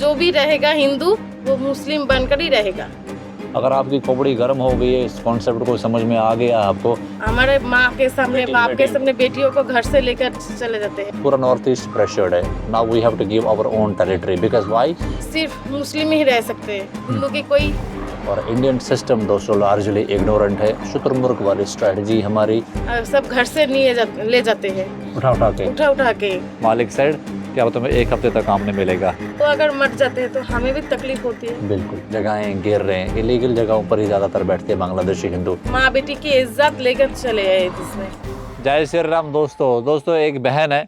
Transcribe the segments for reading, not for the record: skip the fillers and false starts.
जो भी रहेगा हिंदू वो मुस्लिम बनकर ही रहेगा। अगर आपकी खोपड़ी गर्म हो गई है, इस कॉन्सेप्ट को समझ में आ गया आपको, हमारे माँ के सामने बेटी, बाप के बेटी। सामने बेटियों को घर से लेकर चले जाते हैं। पूरा नॉर्थ ईस्ट प्रेशर्ड है। Now we have to give our own territory because why? सिर्फ मुस्लिम ही रह सकते हैं, हिंदू की कोई। और इंडियन सिस्टम दोस्तों लार्जली इग्नोरेंट है। शुतुरमुर्ग वाली स्ट्रेटजी हमारी, सब घर से ले जाते हैं उठा उठा के। मालिक साइड क्या तुम्हें एक हफ्ते तक काम नहीं मिलेगा। तो अगर मर जाते हैं तो हमें भी तकलीफ होती है। बिल्कुल, जगहें गिर रहे हैं, इलीगल जगहों पर ही ज्यादातर बैठते हैं बांग्लादेशी हिंदू। माँ बेटी की इज्जत लेकर चले आए जिसमें। जय श्री राम दोस्तों एक बहन है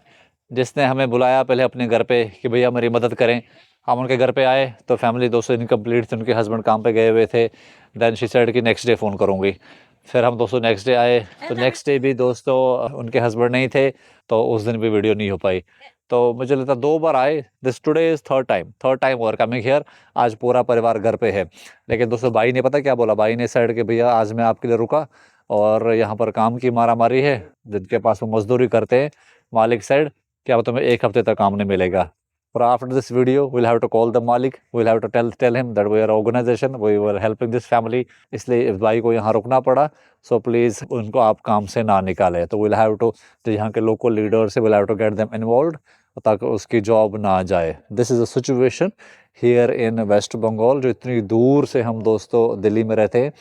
जिसने हमें बुलाया पहले अपने घर पे कि भैया मेरी मदद करें। हम उनके घर पे आए तो फैमिली दोस्तों इनकम्प्लीट थी, उनके हस्बैंड काम पे गए हुए थे। देन शी सेड कि नेक्स्ट डे फ़ोन करूँगी। फिर हम दोस्तों नेक्स्ट डे आए तो नेक्स्ट डे भी दोस्तों उनके हस्बैंड नहीं थे, तो उस दिन भी वीडियो नहीं हो पाई। तो मुझे लगता 2 बार आए, this today is third time और कमिंग हियर। आज पूरा परिवार घर पे है। लेकिन दोस्तों भाई ने पता क्या बोला, भाई ने सेड कि भैया आज मैं आपके लिए रुका और यहाँ पर काम की मारामारी है, जिनके पास वो मजदूरी करते हैं। मालिक साइड क्या तुम्हें एक हफ्ते तक काम नहीं मिलेगा। और after this video we'll have to call the मालिक, we'll have to tell him that we are organization, we were helping this family। इसलिए इस भाई को यहाँ रुकना पड़ा। सो प्लीज़ उनको आप काम से ना निकालें। तो we'll have to, जो यहाँ के लोकल लीडर्स है, we'll have to get them involved ताकि उसकी जॉब ना जाए। This is a situation here in West Bengal, जो इतनी दूर से हम दोस्तों दिल्ली में रहते हैं।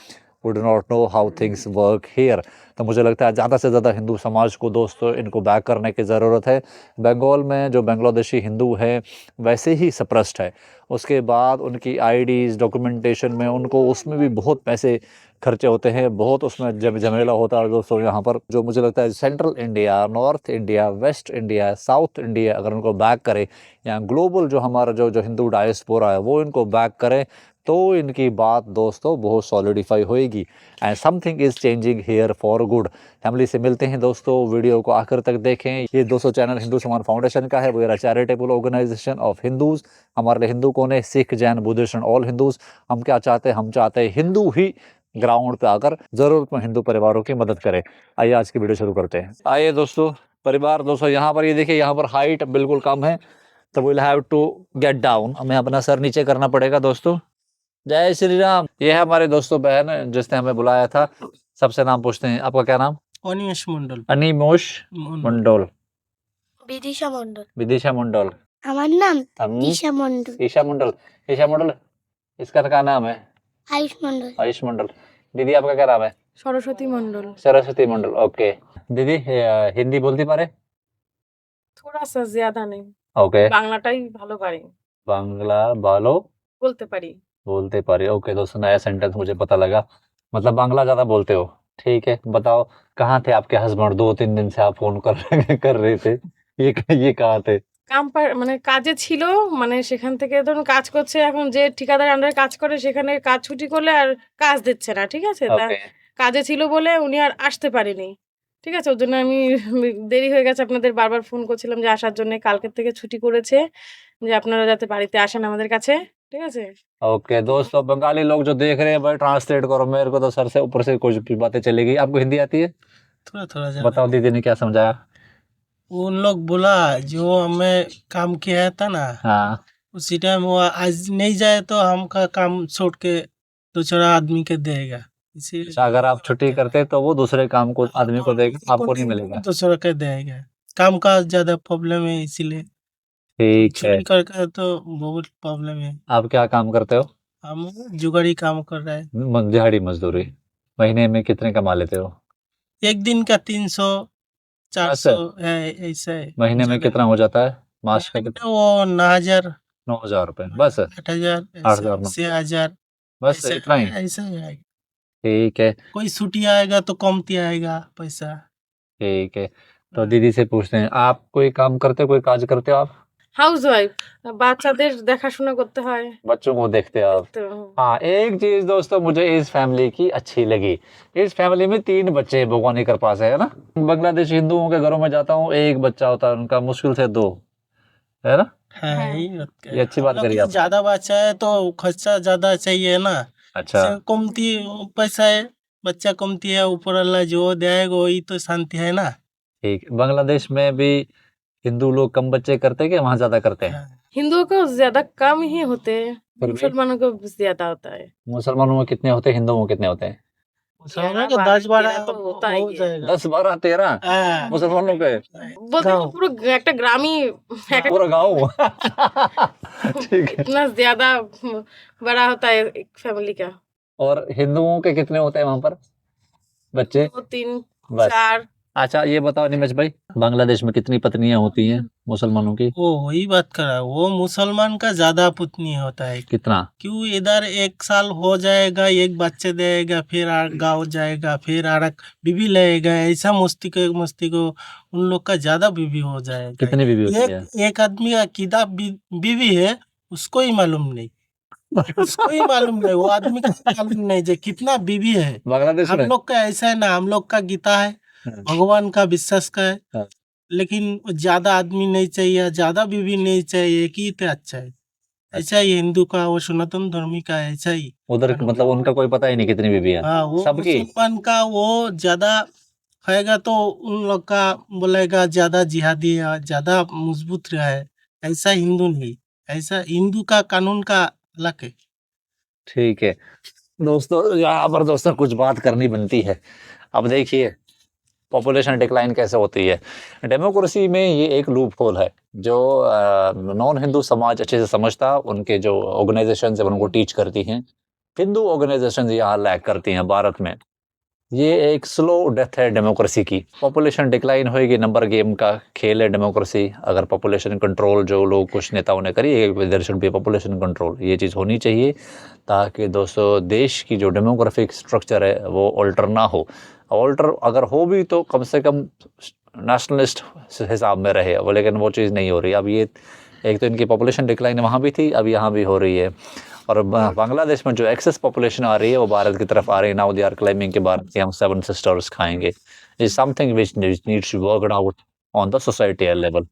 We do not know how things work here। तो मुझे लगता है ज़्यादा से ज़्यादा हिंदू समाज को दोस्तों इनको बैक करने की ज़रूरत है। बंगाल में जो बांग्लादेशी हिंदू है वैसे ही सप्रेस्ड है। उसके बाद उनकी आईडीज़ डॉक्यूमेंटेशन में उनको उसमें भी बहुत पैसे खर्चे होते हैं, बहुत उसमें झमेला होता है दोस्तों। यहाँ पर जो मुझे लगता है central India, north India, waste India, south India अगर उनको बैक करे, या ग्लोबल जो हमारा जो हिंदू डायस्पोरा है वो इनको बैक करे, तो इनकी बात दोस्तों बहुत सॉलिडिफाई होएगी and something is changing here for good. Family से मिलते हैं दोस्तों, वीडियो को आखिर तक देखें। ये दोस्तों चैनल हिंदू समान फाउंडेशन का है। We are a charitable organisation of Hindus. हमारे लिए हिंदू कौन है? Sikh, Jain, Buddhist and all Hindus. हम क्या चाहते हैं? हम चाहते हैं हिंदू ही ग्राउंड पे आकर ज़रूरतमंद हिंदू परिवारों की मदद करें। आइए आज की वीडियो शुरू करते हैं। आइए दोस्तों परिवार, दोस्तों यहाँ पर ये देखिए, यहाँ पर हाइट बिल्कुल कम है, तो will have to get down. हमें अपना सर नीचे करना पड़ेगा दोस्तों। जय श्री राम। ये है हमारे दोस्तों बहन जिसने हमें बुलाया था। सबसे नाम पूछते हैं, आपका क्या नाम? अनिमेष मंडल। अनिमोश मंडल। বিদিশা মন্ডল। विदिशा मंडल। আমার नाम हम দিশা মন্ডল। ईशा मंडल। ईशा मंडल, इसका क्या नाम है? आयुष मंडल। आयुष मंडल। दीदी आपका क्या नाम है? सरस्वती मंडल। सरस्वती मंडल। ओके दीदी हिंदी बोलती पारे? थोड़ा सा ज्यादा नहीं, ओके বাংলাটাই ভালো পারি, बांग्ला बालो বলতে পারি। बोलते पारे। ओके दोस्तों नया सेंटेंस मुझे पता लगा, मतलब बांग्ला ज्यादा बोलते हो। ठीक है, बताओ कहाँ थे आपके हस्बैंड? 2-3 दिन से आप फोन कर रहे थे, ये कहाँ थे? মানে কাজে ছিল, মানে সেখান থেকে ধরুন কাজ করছে, এখন যে ঠিকাদার আন্ডারে কাজ করে সেখানে কাজ ছুটি করলে আর কাজ দিচ্ছে না, ঠিক আছে। তা ওকে কাজে ছিল বলে উনি আর আসতে পারেনি, ঠিক আছে। ওর জন্য আমি দেরি হয়ে গেছে, আপনাদের বারবার ফোন করছিলাম যে আসার জন্য। কালকের থেকে ছুটি করেছে যে আপনারা যাতে বাড়িতে আসেন আমাদের কাছে, ঠিক আছে। ओके दोस्तों बंगाली लोग जो देख रहे हैं भाई ट्रांसलेट करो, मेरे को तो सर से ऊपर से कुछ भी बातें चलेगी। आपको हिंदी आती है? थोड़ा थोड़ा जाना। बताओ दीदी ने क्या समझाया? उन लोग बोला जो हमें काम किया था ना, हाँ उसी टाइम वो आज नहीं जाए तो हमका काम छोड़ के दूसरा आदमी के देगा। इसी अगर आप छुट्टी करते तो वो दूसरे काम को आदमी को देगा, आपको नहीं मिलेगा। दूसरा के देगा। काम का ज्यादा प्रॉब्लम है, इसीलिए ठीक है। छुट्टी करके तो बहुत प्रॉब्लम है। आप क्या काम करते हो? हम जुगाड़ी काम कर रहे हैं। दिहाड़ी मजदूरी। महीने में कितने कमा लेते हो? एक दिन का 300-400 है, ऐसा है। महीने में कितना हो जाता है? मास का कितना? वो 9,000 9,000 रुपए बस? 8,000 8,000 6,000 बस इतना ही? ऐसा ही आएगा। ठीक है कोई छुट्टी आएगा तो कमती आएगा पैसा। ठीक है। तो दीदी से पूछते हैं, आप कोई काम करते हो, कोई काज करते हो आप? হাউস ওয়াইফ, বাচ্চাদের দেখাশোনা করতে হয় बच्चों को देखते हो आप? তো। हाँ एक चीज दोस्तों मुझे इस फैमिली की अच्छी लगी। इस फैमिली में 3 बच्चे हैं भगवान की कृपा से, है ना। बांग्लादेश हिंदुओं के घरों में जाता हूँ, एक बच्चा होता है उनका, मुश्किल से 2, है ना। है हाँ। ये ये अच्छी बात करी आप। ज्यादा बच्चा है तो खर्चा ज्यादा चाहिए ना। अच्छा कमती पैसा है, बच्चा कमती है, ऊपर अल्लाह जो देगा वही तो शांति है ना। ठीक। बांग्लादेश में भी हिंदू लोग कम बच्चे करते हैं कि वहाँ ज्यादा करते हैं? हिंदुओं को ज्यादा कम ही होते हैं, फिर भी मुसलमानों को ज्यादा होता है। मुसलमानों में कितने होते हैं, हिंदुओं में कितने होते हैं? मुसलमानों 11, का 12, 10-12 13 तो होता ही हो है। जाएगा। 10, 12, 13 हाँ, मुसलमानों के बोलते हैं गाँव। पूरा একটা গ্রামই একটা पूरा गाँव ठीक है। इतना ज्यादा बड़ा होता है एक फैमिली का। और हिंदुओं के कितने होते हैं वहां पर बच्चे? 2, 3, बस। 4 अच्छा ये बताओ निमेश भाई, बांग्लादेश में कितनी पत्नियां होती हैं मुसलमानों की? वो वही बात कर रहा है, वो मुसलमान का ज्यादा पुतनी होता है। कितना? क्यों इधर 1 साल हो जाएगा, एक बच्चे देगा, फिर गाँव जाएगा, फिर आरक बीवी लेगा, ऐसा मस्ती को उन लोग का ज्यादा बीवी हो जाएगा। कितनी बीवी होती है? एक आदमी का कितना बीवी है उसको ही मालूम नहीं, उसको ही मालूम नहीं, वो आदमी को मालूम नहीं जो कितना बीवी है। बांग्लादेश हम में? लोग का ऐसा है ना, हम लोग का गीता है, हाँ। भगवान का विश्वास का है, हाँ। लेकिन ज्यादा आदमी नहीं चाहिए, ज्यादा बीवी नहीं चाहिए, एक ही तो अच्छा है। ऐसा ही हिंदू का और सनातन धर्मी का ऐसा ही। उधर मतलब उनका कोई पता ही नहीं कितनी बीवी है हाँ, वो सबकी? मुसलमान का वो ज्यादा खाएगा तो उन लोग का बोलेगा ज्यादा जिहादी है, ज्यादा मजबूत रहा है। ऐसा हिंदू नहीं, ऐसा हिंदू का कानून का अलग है। ठीक है दोस्तों, यहाँ पर दोस्तों कुछ बात करनी बनती है। अब देखिए पॉपुलेशन डिक्लाइन कैसे होती है। डेमोक्रेसी में ये एक लूप होल है जो नॉन हिंदू समाज अच्छे से समझता, उनके जो ऑर्गेनाइजेशन है उनको टीच करती हैं। हिंदू ऑर्गेनाइजेशन यहाँ लैग करती हैं भारत में। ये एक स्लो डेथ है डेमोक्रेसी की। पॉपुलेशन डिक्लाइन होएगी, नंबर गेम का खेल है डेमोक्रेसी। अगर पॉपुलेशन कंट्रोल जो लोग कुछ नेताओं ने करी है, there should be population control, ये चीज़ होनी चाहिए ताकि दोस्तों देश की जो डेमोग्राफिक स्ट्रक्चर है वो ऑल्टर ना हो। ऑल्टर अगर हो भी तो कम से कम नेशनलिस्ट हिसाब में रहे, वो लेकिन वो चीज़ नहीं हो रही। अब ये एक तो इनकी पॉपुलेशन डिक्लाइन वहाँ भी थी, अब यहाँ भी हो रही है। और बांग्लादेश में जो एक्सेस पॉपुलेशन आ रही है वो भारत की तरफ आ रही है। नाउ दे आर क्लेमिंग कि भारत की हम 7 सिस्टर्स खाएंगे। Is something which needs to work out on the society level.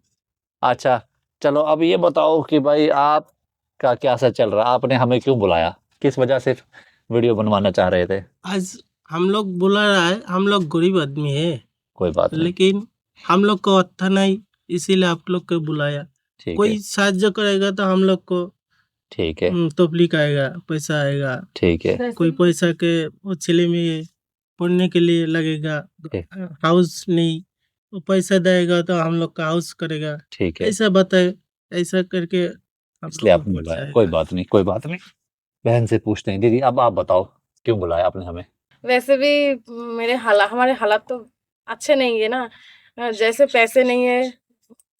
अच्छा चलो अब ये बताओ कि भाई आपका क्या सा चल रहा, आपने हमें क्यों बुलाया, किस वजह से वीडियो बनवाना चाह रहे थे? आज हम लोग बोला रहा है, हम लोग गरीब आदमी है, कोई बात नहीं, लेकिन हम लोग को अच्छा नहीं, इसीलिए आप लोग को बुलाया। ठीक कोई है साहाଯ୍य करेगा तो हम लोग को ठीक है तबलीग आएगा, पैसा आएगा। ठीक है कोई पैसा के वो चले में पढ़ने के लिए लगेगा, हाउस नहीं, वो पैसा देगा तो हम लोग का हाउस करेगा। ठीक है, ऐसा बताए, ऐसा करके हम इसलिए लोग आपने को बुलाया। पहुंचाएगा। कोई बात नहीं, कोई बात नहीं, बहन से पूछते हैं। दीदी अब आप बताओ क्यों बुलाया आपने हमें? वैसे भी हमारे हालात तो अच्छे नहीं है ना। जैसे पैसे नहीं है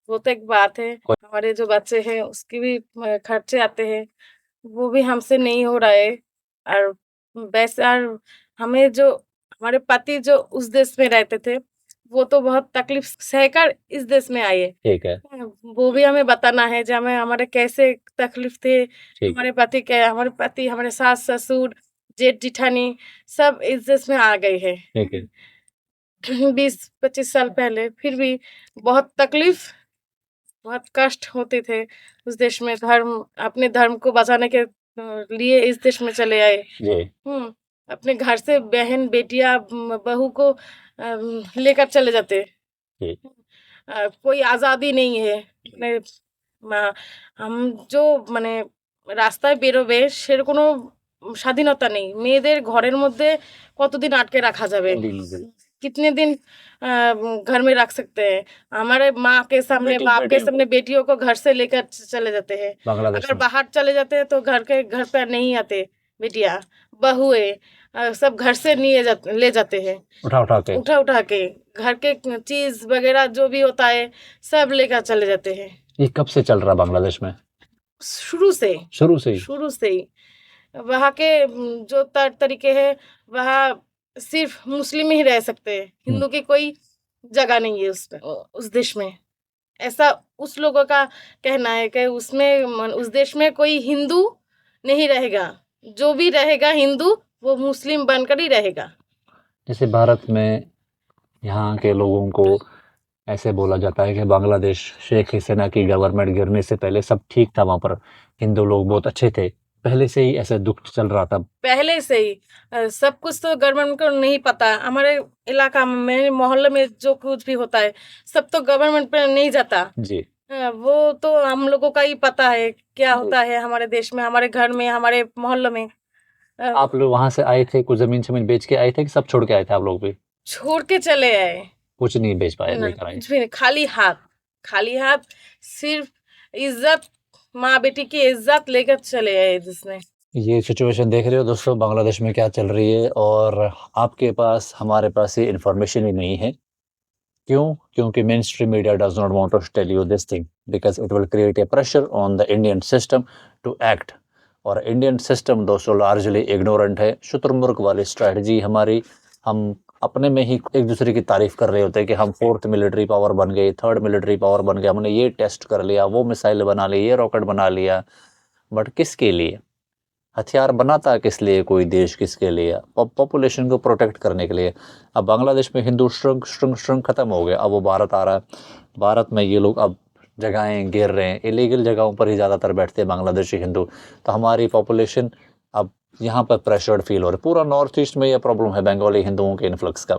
वो तो एक बात है, हमारे जो बच्चे हैं उसकी भी खर्चे आते हैं, वो भी हमसे नहीं हो रहा है। और वैसे और हमें जो हमारे पति जो उस देश में रहते थे वो तो बहुत तकलीफ सहकर इस देश में आए। ठीक है वो भी हमें बताना है जो हमें हमारे कैसे तकलीफ थे। ठीक हमारे पति, हमारे सास ससुर, जेठ जिठानी सब इस देश में आ गए हैं ठीक है 20-25 साल पहले। फिर भी बहुत तकलीफ, बहुत कष्ट होते थे उस देश में। अपने धर्म को बचाने के लिए इस देश में चले आए। जी अपने घर से बहन बेटियां बहू को लेकर चले जाते। जी कोई आजादी नहीं है। हम जो মানে রাস্তায় বেরোবে সের কোনো স্বাধীনতা নেই। মেয়েদের ঘরের মধ্যে কতদিন আটকে রাখা যাবে, कितने दिन घर में रख सकते हैं। हमारे माँ के सामने, बाप के सामने बेटियों को घर से लेकर चले जाते हैं। बांग्लादेश अगर में बाहर चले जाते हैं तो घर पर नहीं आते। बेटियां बहुए सब घर से ले जाते हैं, उठा के घर के चीज वगैरह जो भी होता है सब लेकर चले जाते हैं। ये कब से चल रहा बांग्लादेश में? शुरू से शुरू से ही वहाँ के जो तरीके हैं, वहाँ सिर्फ मुस्लिम ही रह सकते हैं, हिंदू की कोई जगह नहीं है उस देश में। ऐसा उस लोगों का कहना है कि उस देश में कोई हिंदू नहीं रहेगा, जो भी रहेगा हिंदू वो मुस्लिम बनकर ही रहेगा। जैसे भारत में यहाँ के लोगों को ऐसे बोला जाता है कि बांग्लादेश शेख हसीना की गवर्नमेंट गिरने से पहले सब ठीक था, वहाँ पर हिंदू लोग बहुत अच्छे थे, पहले से ही ऐसा दुख चल रहा था। पहले से ही सब कुछ तो गवर्नमेंट को नहीं पता। हमारे इलाका में, मोहल्ले में जो कुछ भी होता है सब तो गवर्नमेंट पे नहीं जाता। जी वो तो हम लोगों का ही पता है क्या होता है हमारे देश में, हमारे घर में, हमारे मोहल्ले में। आप लोग वहां से आए थे, कुछ जमीन शमीन बेच के आए थे कि सब छोड़ के आए थे आप लोग भी? छोड़ के चले आए। कुछ नहीं बेच पाए, ना, लेकर आए? कुछ भी नहीं, खाली हाथ, खाली हाथ, सिर्फ इज्जत, माँ बेटी की इज्जत लेकर चले आए जिसने। ये सिचुएशन देख रहे हो दोस्तों, बांग्लादेश में क्या चल रही है, और आपके पास हमारे पास ये इन्फॉर्मेशन ही नहीं है। क्यों? क्योंकि mainstream media does not want to tell you this thing because it will create a pressure on the Indian system to act. और इंडियन सिस्टम दोस्तों लार्जली इग्नोरेंट है, शुतुरमुर्ग वाली स्ट्रैटेजी हमारी। हम अपने में ही एक दूसरे की तारीफ कर रहे होते हैं कि हम 4th मिलिट्री पावर बन गए, 3rd मिलिट्री पावर बन गए, हमने ये टेस्ट कर लिया, वो मिसाइल बना ली, ये रॉकेट बना लिया। बट किसके लिए? हथियार बनाता किस लिए कोई देश, किसके लिए? पॉपुलेशन को प्रोटेक्ट करने के लिए। अब बांग्लादेश में हिंदू श्रृंग खत्म हो गया, अब वो भारत आ रहा है। भारत में ये लोग अब जगहें घेर रहे हैं, इलीगल जगहों पर ही ज़्यादातर बैठते हैं बांग्लादेशी हिंदू। तो हमारी पॉपुलेशन अब यहाँ पर प्रेशर्ड फील हो रहा है। पूरा नॉर्थ ईस्ट में ये प्रॉब्लम है बंगाली हिंदुओं के इन्फ्लक्स का।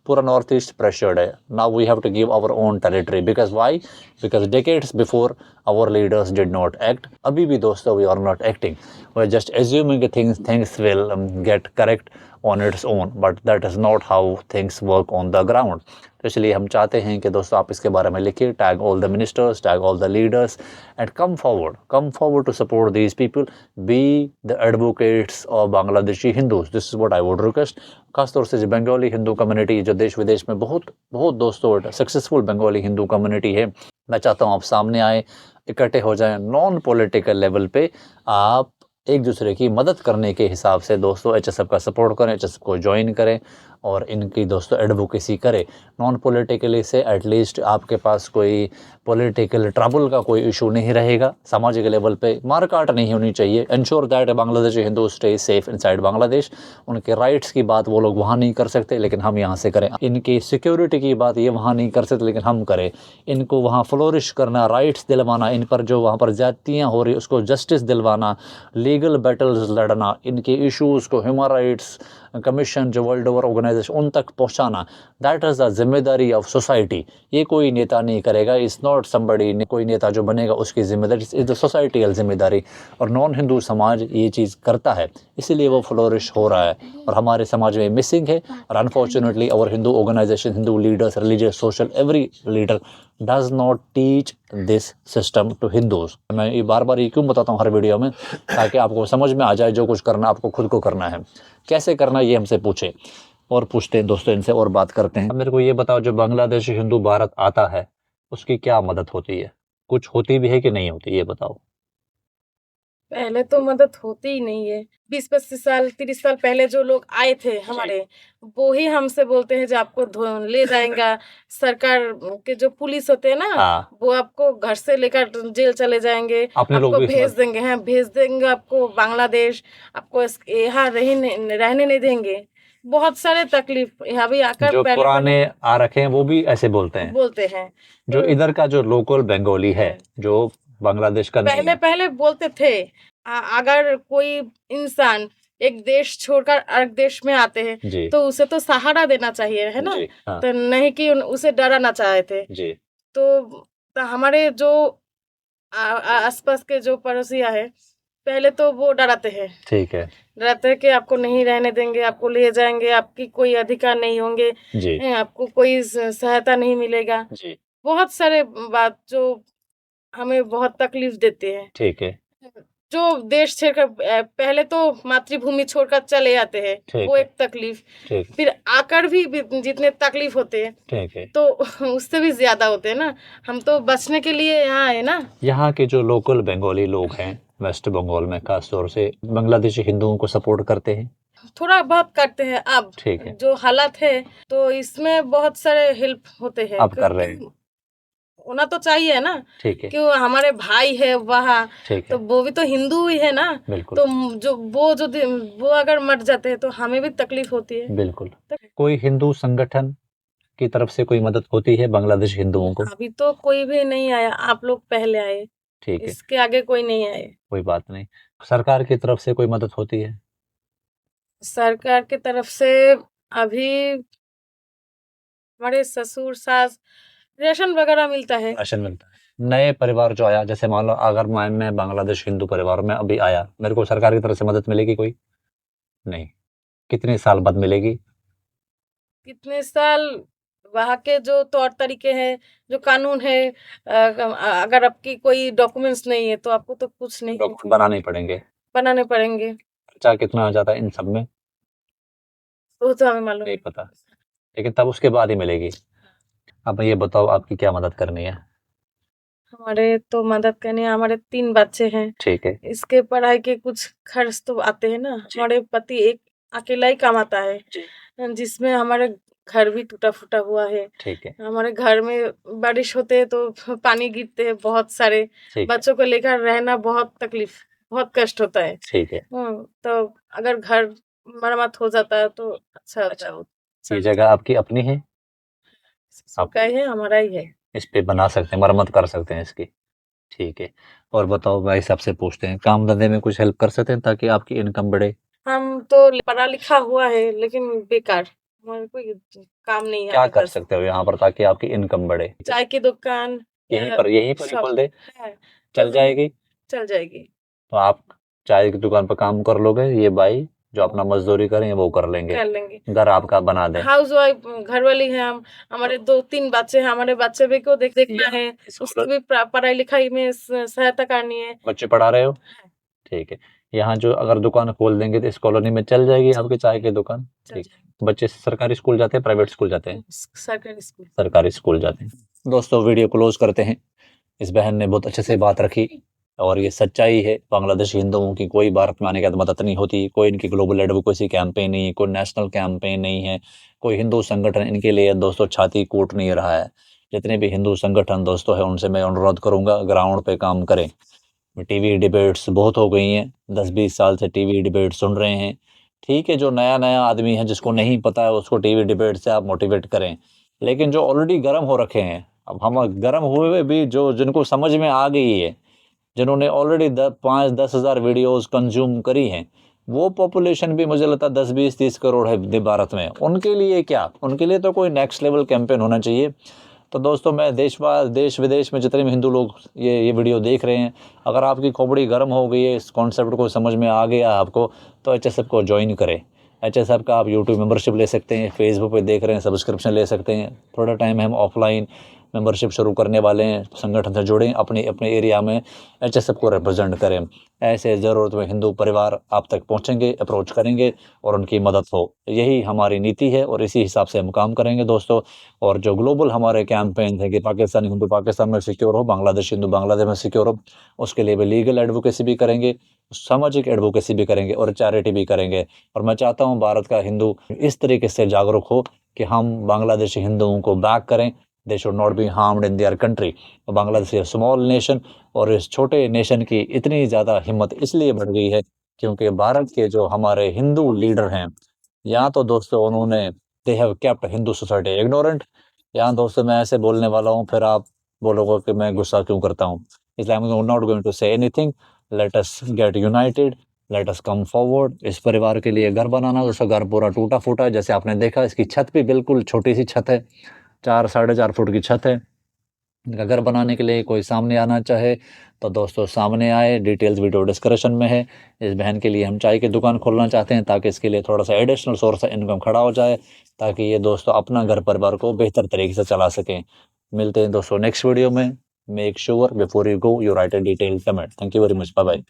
पूरा नॉर्थ ईस्ट प्रेशर्ड है। Now we have to give our own territory because why? Because decades before our leaders did not act. अभी भी दोस्तों we are not acting, we are just assuming things will get correct on its own, but that is not how things work on the ground. तो इसलिए हम चाहते हैं कि दोस्तों आप इसके बारे में लिखिए, tag all the ministers, tag all the leaders and come forward to support these people, be the advocates of Bangladeshi Hindus. This is what I would request. खासतौर से जो बंगाली हिंदू कम्युनिटी जो देश विदेश में बहुत बहुत दोस्तों सक्सेसफुल बंगाली हिंदू कम्युनिटी है, मैं चाहता हूँ आप सामने आए, इकट्ठे हो जाएं, नॉन पॉलिटिकल लेवल पे आप एक दूसरे की मदद करने के हिसाब से दोस्तों HSF का सपोर्ट करें, HSF को ज्वाइन करें और इनकी दोस्तों एडवोकेसी करें। नॉन पॉलिटिकली से एटलीस्ट आपके पास कोई पॉलिटिकल ट्रबल का कोई इशू नहीं रहेगा, सामाजिक लेवल पे मारकाट नहीं होनी चाहिए। Ensure that Bangladeshi Hindu stay safe inside Bangladesh. उनके राइट्स की बात वो लोग वहाँ नहीं कर सकते लेकिन हम यहाँ से करें। इनकी सिक्योरिटी की बात ये वहाँ नहीं कर सकते लेकिन हम करें। इनको वहाँ फ्लोरिश करना, राइट्स दिलवाना, इन पर जो वहाँ पर ज्यादतियाँ हो रही उसको जस्टिस दिलवाना, लीगल बैटल्स लड़ना, इनके इश्यूज़ को ह्यूमन राइट्स कमीशन जो वर्ल्ड ओवर ऑर्गेनाइजेशन उन तक पहुंचाना, दैट इज़ द जिम्मेदारी ऑफ सोसाइटी। ये कोई नेता नहीं करेगा, इज़ नॉट समबडी, कोई नेता जो बनेगा उसकी जिम्मेदारी, इज़ द सोसाइटियल जिम्मेदारी। और नॉन हिंदू समाज ये चीज़ करता है, इसीलिए वो फ्लोरिश हो रहा है और हमारे समाज में मिसिंग है। और अनफॉर्चुनेटली और Hindu organisation, Hindu leaders, religious, social, every leader does not teach this system to Hindus. मैं ये बार बार ये क्यों बताता हूँ हर वीडियो में, ताकि आपको समझ में आ जाए जो कुछ करना आपको खुद को करना है। कैसे करना ये हमसे पूछे और पूछते हैं दोस्तों इनसे और बात करते हैं। मेरे को ये बताओ, जो बांग्लादेशी हिंदू भारत आता है उसकी क्या मदद होती है? कुछ होती भी है कि नहीं होती, ये बताओ। पहले तो मदद होती ही नहीं है। 20-25 साल 30 साल पहले जो लोग आए थे हमारे, वो ही हमसे बोलते हैं जो आपको ले जाएगा सरकार के जो पुलिस होते हैं ना, हाँ। वो आपको घर से लेकर जेल चले जाएंगे, अपने लोग आपको भी भेज देंगे, हाँ भेज देंगे आपको बांग्लादेश, आपको यहाँ रहने नहीं देंगे। बहुत सारे तकलीफ यहाँ भी आकर जो पहले पुराने आ रखे हैं वो भी ऐसे बोलते हैं। बोलते हैं। जो इधर का जो लोकल बंगाली है, जो बांग्लादेश का नहीं पहले है, पहले बोलते थे अगर कोई इंसान एक देश छोड़कर अलग देश में आते हैं जी तो उसे तो सहारा देना चाहिए, है ना? जी, हाँ तो नहीं कि उसे डराना चाहे थे। जी तो हमारे जो आसपास के जो पड़ोसिया है, पहले तो वो डराते हैं, ठीक है डराते हैं कि आपको नहीं रहने देंगे, आपको ले जाएंगे, आपकी कोई अधिकार नहीं होंगे, जी आपको कोई सहायता नहीं मिलेगा। जी, बहुत सारे बात जो हमें बहुत तकलीफ देते हैं। ठीक है जो देश छोड़कर पहले तो मातृभूमि छोड़कर चले जाते हैं, ठीक वो है, एक तकलीफ। ठीक फिर आकर भी जितने तकलीफ होते हैं ठीक है। तो उससे भी ज्यादा होते हैं ना। हम तो बचने के लिए यहाँ है ना। यहाँ के जो लोकल बंगाली लोग हैं वेस्ट बंगाल में, खास तौर से बांग्लादेशी हिंदुओं को सपोर्ट करते हैं। थोड़ा बहुत करते हैं अब, ठीक है, जो हालात है तो इसमें बहुत सारे हेल्प होते हैं। अब कर रहे हैं। होना तो चाहिए ना, ठीक है, क्यों हमारे भाई है वहाँ, ठीक तो है, वो भी तो हिंदू ही है ना। बिल्कुल तो वो अगर मर जाते हैं तो हमें भी तकलीफ होती है। बिल्कुल। कोई हिंदू संगठन की तरफ से कोई मदद होती है बांग्लादेश हिंदुओं को? अभी तो कोई भी नहीं आया, आप लोग पहले आए, ठीक है, इसके आगे कोई नहीं आए। कोई बात नहीं। सरकार की तरफ से कोई मदद होती है? सरकार की तरफ से अभी हमारे ससुर सास रेशन वगैरह मिलता है। राशन मिलता है, नए परिवार जो आया, जैसे मान लो अगर मैं बांग्लादेश हिंदू परिवार में अभी आया, मेरे को सरकार की तरफ से मदद मिलेगी कोई? नहीं। कितने साल बाद मिलेगी? कितने साल वहाँ के जो तौर तरीके हैं, जो कानून है, अगर आपकी कोई डॉक्यूमेंट्स नहीं है तो आपको तो कुछ नहीं डॉक्यूमेंट बनाने ही पड़ेंगे। बनाने पड़ेंगे। खर्चा कितना आ जाता है इन सब में? वो तो हमें मालूम नहीं नहीं। पता, लेकिन तब उसके बाद ही मिलेगी। अब ये बताओ आपकी क्या मदद करनी है? हमारे तो मदद करनी है, हमारे 3 बच्चे हैं। ठीक है। इसके पढ़ाई के कुछ खर्च तो आते हैं ना। हमारे पति एक अकेला ही कमाता है, जिसमें हमारे घर भी टूटा-फूटा हुआ है। ठीक है। हमारे घर में बारिश होते है तो पानी गिरते हैं बहुत सारे। ठीक है। बच्चों को लेकर रहना बहुत बहुत कष्ट होता है। ठीक है। तो अगर घर मरम्मत हो जाता है तो अच्छा होता है। ये जगह आपकी अपनी है? सबका ही है, हमारा ही है। इस पे बना सकते हैं, मरम्मत कर सकते हैं इसकी। ठीक है। और बताओ, भाई साहब से पूछते हैं, काम धंधे में कुछ हेल्प कर सकते हैं ताकि आपकी इनकम बढ़े? हम तो पढ़ा लिखा हुआ है लेकिन बेकार, हमारे कोई काम नहीं है क्या आगे कर कर सकते हो यहाँ पर ताकि आपकी इनकम बढ़े? चाय की दुकान यहीं पर ही सब खोल दे, है, चल तो जाएगी? चल जाएगी। तो आप चाय की दुकान पर काम कर लोगे, ये भाई जो अपना मजदूरी करें वो कर लेंगे, कर लेंगे। घर आपका बना दे। हाउस वाइफ घर वाली है हम। हमारे 2-3 बच्चे हैं, हमारे बच्चे भी को देखना है, उसकी भी पढ़ाई लिखाई में सहायता करनी है। बच्चे पढ़ा रहे हो? ठीक है। यहाँ जो अगर दुकान खोल देंगे तो इस कॉलोनी में चल जाएगी आपकी चाय की दुकान? ठीक। बच्चे सरकारी स्कूल जाते हैं, प्राइवेट स्कूल जाते हैं? सरकारी स्कूल। सरकारी स्कूल जाते हैं। दोस्तों, वीडियो क्लोज करते हैं। इस बहन ने बहुत अच्छे से बात रखी और ये सच्चाई है। बांग्लादेशी हिंदुओं की कोई भारत में आने के बाद मदद नहीं होती, कोई इनकी ग्लोबल एडवोकेसी कैंपेन नहीं है, कोई नेशनल कैंपेन नहीं है, कोई हिंदू संगठन इनके लिए दोस्तों छाती कूट नहीं रहा है। जितने भी हिंदू संगठन दोस्तों है उनसे मैं अनुरोध करूंगा ग्राउंड पे काम करें। टीवी डिबेट्स बहुत हो गई हैं, 10-20 साल से टीवी डिबेट सुन रहे हैं। ठीक है, जो नया नया आदमी है जिसको नहीं पता है उसको टीवी डिबेट से आप मोटिवेट करें, लेकिन जो ऑलरेडी गर्म हो रखे हैं, अब हम गर्म हुए भी जो जिनको समझ में आ गई है, जिन्होंने ऑलरेडी 5-10 हज़ार वीडियोस कंज्यूम करी हैं, वो पॉपुलेशन भी मुझे लगता है 10-20-30 करोड़ है भारत में। उनके लिए क्या, उनके लिए तो कोई नेक्स्ट लेवल कैंपेन होना चाहिए। तो दोस्तों, मैं देश विदेश में जितने भी हिंदू लोग ये वीडियो देख रहे हैं, अगर आपकी खोपड़ी गर्म हो गई है, इस कॉन्सेप्ट को समझ में आ गया आपको, तो HSF को ज्वाइन करें। HSF का आप यूट्यूब मेंबरशिप ले सकते हैं, फेसबुक पे देख रहे हैं सब्सक्रिप्शन ले सकते हैं। थोड़ा टाइम है हम ऑफलाइन मेंबरशिप शुरू करने वाले हैं, संगठन से जुड़ें, अपने अपने एरिया में HSF को रिप्रेजेंट करें। ऐसे ज़रूरतमंद हिंदू परिवार आप तक पहुंचेंगे, अप्रोच करेंगे और उनकी मदद हो। यही हमारी नीति है और इसी हिसाब से हम काम करेंगे दोस्तों। और जो ग्लोबल हमारे कैंपेन है कि पाकिस्तानी हिंदू पाकिस्तान में सिक्योर हो, बांग्लादेश हिंदू बांग्लादेश में सिक्योर हो, उसके लिए भी लीगल एडवोकेसी भी करेंगे, सामाजिक एडवोकेसी भी करेंगे और चैरिटी भी करेंगे। और मैं चाहता हूँ भारत का हिंदू इस तरीके से जागरूक हो कि हम बांग्लादेशी हिंदुओं को बैक करें। They should not be harmed in their country. Bangladesh है स्मॉल नेशन और इस छोटे नेशन की इतनी ज़्यादा हिम्मत इसलिए बढ़ गई है क्योंकि भारत के जो हमारे हिंदू लीडर हैं, या तो दोस्तों उन्होंने they have kept Hindu society ignorant, या दोस्तों मैं ऐसे बोलने वाला हूँ फिर आप बोलोगे कि मैं गुस्सा क्यों करता हूँ, इसलिए I am not going to say anything. Let us get united, let us come forward. इस परिवार के लिए घर बनाना, उसका घर पूरा टूटा फूटा है, जैसे आपने देखा इसकी छत भी बिल्कुल छोटी सी छत है, 4-4.5 फुट की छत है। इनका घर बनाने के लिए कोई सामने आना चाहे तो दोस्तों सामने आए, डिटेल्स वीडियो डिस्क्रिप्शन में है। इस बहन के लिए हम चाय की दुकान खोलना चाहते हैं ताकि इसके लिए थोड़ा सा एडिशनल सोर्स इनकम खड़ा हो जाए, ताकि ये दोस्तों अपना घर परिवार को बेहतर तरीके से चला सकें। मिलते हैं दोस्तों नेक्स्ट वीडियो में। Make sure before you go you write a detail comment. Thank you very much, bye bye.